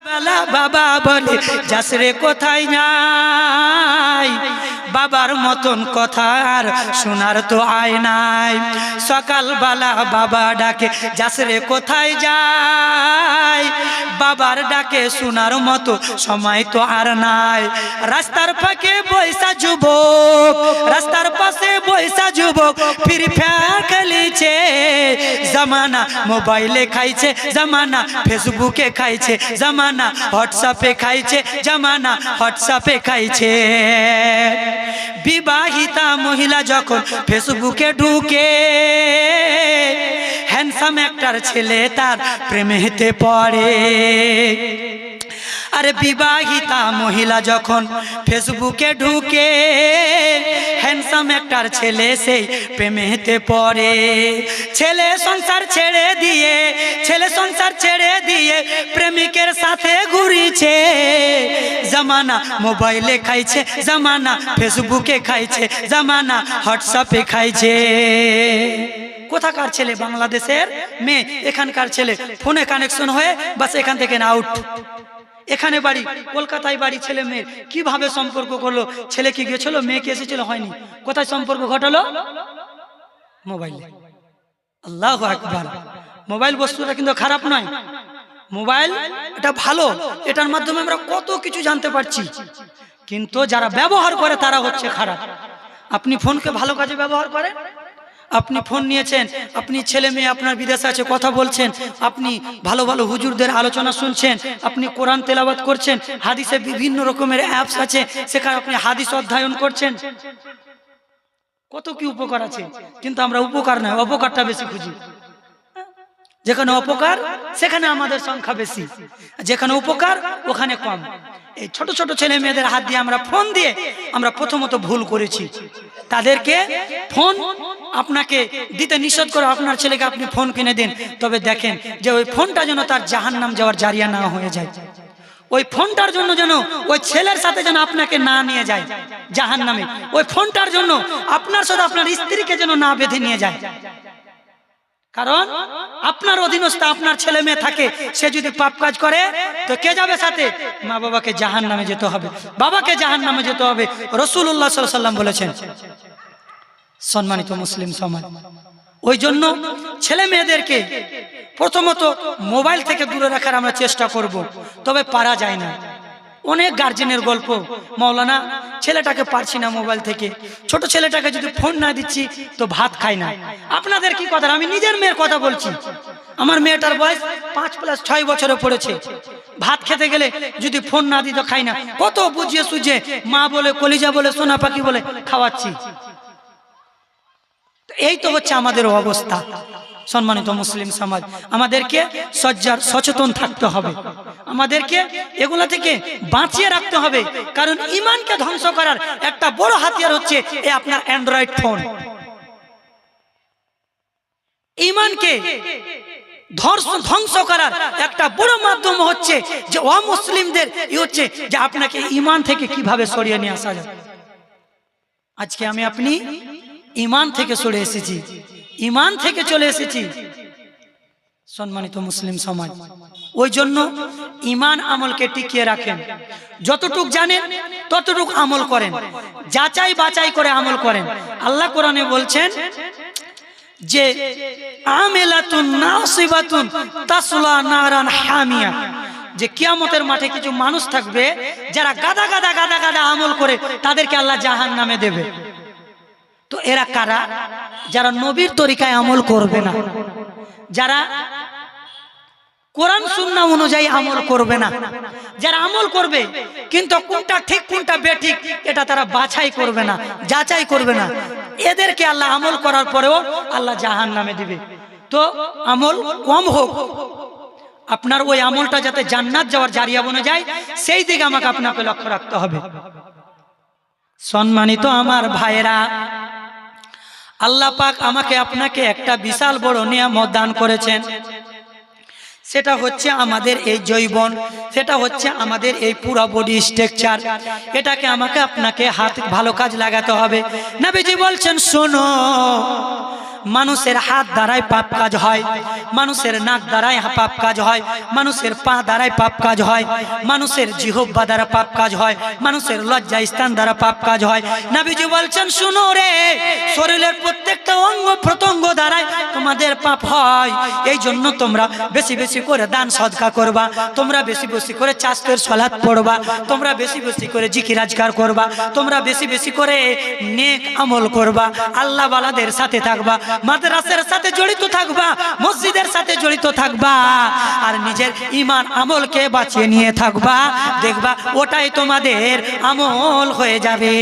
বেলা বাবা বলে যাসরে কোথায় নাই, বাবার মতন কথা আর শোনার তো আয় নাই। সকালবেলা বাবা ডাকে যাসরে কোথায় যায়, বাবার ডাকে শোনার মতো সময় তো আর নাই। রাস্তার ফাঁকে বৈশা যুবক, রাস্তার পাশে বৈশা যুবক ফ্রি ফায়ার খেলিছে। জামানা মোবাইলে খাইছে, জামানা ফেসবুকে খাইছে, জামানা হোয়াটসঅ্যাপে খাইছে, জামানা হোয়াটসঅ্যাপে খাইছে। বিবাহিতা মহিলা যখন ফেসবুকে ঢুকে, হ্যান্ডসাম একটার ছেলে তার প্রেমেতে পড়ে। আরে বিবাহিতা মহিলা যখন ফেসবুকে ঢুকে, হ্যান্ডসাম একটার ছেলে সেই প্রেমেতে পড়ে। ছেলে সংসার ছেড়ে দিয়ে, ছেলে সংসার ছেড়ে দিয়ে প্রেমিকের সাথে ঘুরিছে। জামানা মোবাইলে খাইছে, জামানা ফেসবুকে খাইছে, জামানা হোয়াটসঅ্যাপে খাইছে। কোথাকার ছেলে? বাংলাদেশের মেয়ে, এখানকার ছেলে ফোনে কানেকশন হয়ে বাস এখান থেকে না আউট। এখানে বাড়ি, কলকাতায় বাড়ি, ছেলে মেয়ের কিভাবে সম্পর্ক করলো? ছেলে কি গেছিল, মেয়ে কি এসেছিল? হয়নি। কোথায় সম্পর্ক ঘটালো? মোবাইলে। আল্লাহু আকবার। মোবাইল বস্তুটা কিন্তু খারাপ নয়, মোবাইল এটা ভালো, এটার মাধ্যমে আমরা কত কিছু জানতে পারছি, কিন্তু যারা ব্যবহার করে তারা হচ্ছে খারাপ। আপনি ফোনকে ভালো কাজে ব্যবহার করেন, আপনি ফোন নিয়েছেন, আপনি ছেলে মেয়ে আপনার বিদেশে আছে কথা বলছেন, আপনি ভালো ভালো হুজুরদের আলোচনা শুনছেন, আপনি কোরআন তেলাওয়াত করছেন, হাদিসে বিভিন্ন রকমের অ্যাপস আছে সেখানে আপনি হাদিস অধ্যয়ন করছেন, কত কি উপকার আছে। কিন্তু আমরা উপকার নয়, অপকারটা বেশি খুঁজি। যেখানে অপকার সেখানে আমাদের সংখ্যা বেশি, যেখানে উপকার ওখানে কম। এই ছোট ছোট ছেলে মেয়েদের হাত দিয়ে আমরা ফোন দিয়ে আমরা প্রথমত ভুল করেছি। তাদেরকে ফোন আপনাকে দিতে নিষেধ করে আপনার ছেলেকে আপনি ফোন কিনে দিন, তবে দেখেন যে ওই ফোনটা যেন তার জাহান্নাম যাওয়ার জারিয়া না হয়ে যায়। ওই ফোনটার জন্য যেন ওই ছেলের সাথে যেন আপনাকে না নিয়ে যায় জাহান্নামে। ওই ফোনটার জন্য আপনার সাথে আপনার স্ত্রীকে যেন না বেঁধে নিয়ে যায়। কারণ আপনার অধীনস্থ আপনার ছেলে মেয়ে থাকে, সে যদি পাপ কাজ করে তো কে যাবে সাথে? মা বাবাকে জাহান্নামে যেতে হবে, বাবাকে জাহান্নামে যেতে হবে। রাসূলুল্লাহ সাল্লাল্লাহু আলাইহি ওয়াসাল্লাম বলেছেন। সম্মানিত মুসলিম সমাজ, ওই জন্য ছেলে মেয়েদেরকে প্রথমত মোবাইল থেকে দূরে রাখার আমরা চেষ্টা করব, তবে পারা যায় না। অনেক গার্জেনের গল্প, মাওলানা ছেলেটাকে পারছি না মোবাইল থেকে, ছোট ছেলেটাকে যদি ফোন না দিচ্ছি তো ভাত খায় না। আপনাদের কি কথা? আমি নিজের মেয়ের কথা বলছি। আমার মেয়েটার বয়স 5+6 বছরে পড়েছে। ভাত খেতে গেলে যদি ফোন না দিই তো খাই না। কত বুঝিয়ে সুঝিয়ে মা বলে, কলিজা বলে, সোনা পাখি বলে খাওয়াচ্ছি। এই তো হচ্ছে আমাদের অবস্থা। সম্মানিত মুসলিম সমাজ, আমাদেরকে সচেতন থাকতে হবে, আমাদেরকে এগুলা থেকে বাঁচিয়ে রাখতে হবে। কারণ ঈমানকে ধ্বংস করার একটা বড় হাতিয়ার হচ্ছে এই আপনার অ্যান্ড্রয়েড ফোন। ঈমানকে ধ্বংস করার একটা বড় মাধ্যম হচ্ছে যে অমুসলিমদের হচ্ছে যে আপনাকে ঈমান থেকে কিভাবে সরিয়ে নিয়ে আসা যায়। আজকে আমি আপনি ঈমান থেকে সরে এসেছি, ঈমান থেকে চলে এসেছি। সম্মানিত মুসলিম সমাজ, ওই জন্য ঈমান আমলকে টিকিয়ে রাখেন। যতটুক জানেন ততটুক আমল করেন, যাচাই বাছাই করে আমল করেন। আল্লাহ কোরআনে বলছেন যে আমিলাতুন নাসিবাতুন তাসলা নারান হামিয়া, যে কিয়ামতের মাঠে কিছু মানুষ থাকবে যারা গাদা গাদা গাদা গাদা আমল করে তাদেরকে আল্লাহ জাহান্নামে দেবে। তো এরা কারা? যারা নবীর তরিকায় আমল করবে না, যারা কোরআন সুন্নাহ অনুযায়ী আমল করবে না, যারা আমল করবে কিন্তু কোনটা ঠিক কোনটা বেঠিক এটা তারা বাছাই করবে না, যাচাই করবে না, এদেরকে আল্লাহ আমল করার পরেও আল্লাহ জাহান্নামে দিবে। তো আমল কম হোক, আপনার ওই আমলটা যাতে জান্নাত যাওয়ার জারিয়া বনে যায় সেই দিকে আমাকে আপনাকে লক্ষ্য রাখতে হবে। সম্মানিত আমার ভাইরা, আল্লাহ পাক আমাকে আপনাকে একটা বিশাল বড় নিয়ামত দান করেছেন। সেটা হচ্ছে আমাদের এই যৌবন, সেটা হচ্ছে আমাদের এই পুরো বডি স্ট্রাকচার। এটাকে আমাকে আপনাকে হাত ভালো কাজ লাগাতে হবে। নবীজি বলছেন শোনো, মানুষের হাত দ্বারাই পাপ কাজ হয়, মানুষের নাক দ্বারাই পাপ কাজ হয়, মানুষের পা দ্বারাই পাপ কাজ হয়, মানুষের জিহ্বা দ্বারা পাপ কাজ হয়, মানুষের লজ্জা স্থান দ্বারা পাপ কাজ হয়। নবীজি বলছেন শুনো রে, শরীরের প্রত্যেকটা অঙ্গ প্রত্যঙ্গ দ্বারাই তোমাদের পাপ হয়। এই জন্য তোমরা বেশি বেশি করে দান সদকা করবা, তোমরা বেশি বেশি করে চাষের সালাত পড়বা, তোমরা বেশি বেশি করে জিকির আজকার করবা, তোমরা বেশি বেশি করে নেক আমল করবা, আল্লাহ ওয়ালাদের সাথে থাকবা, মাদ্রাসার সাথে জড়িত থাকবা, মসজিদের সাথে জড়িত থাকবা, আর নিজের ঈমান আমলকে বাঁচিয়ে নিয়ে থাকবা। দেখবা ওটাই তোমাদের আমল হয়ে যাবে।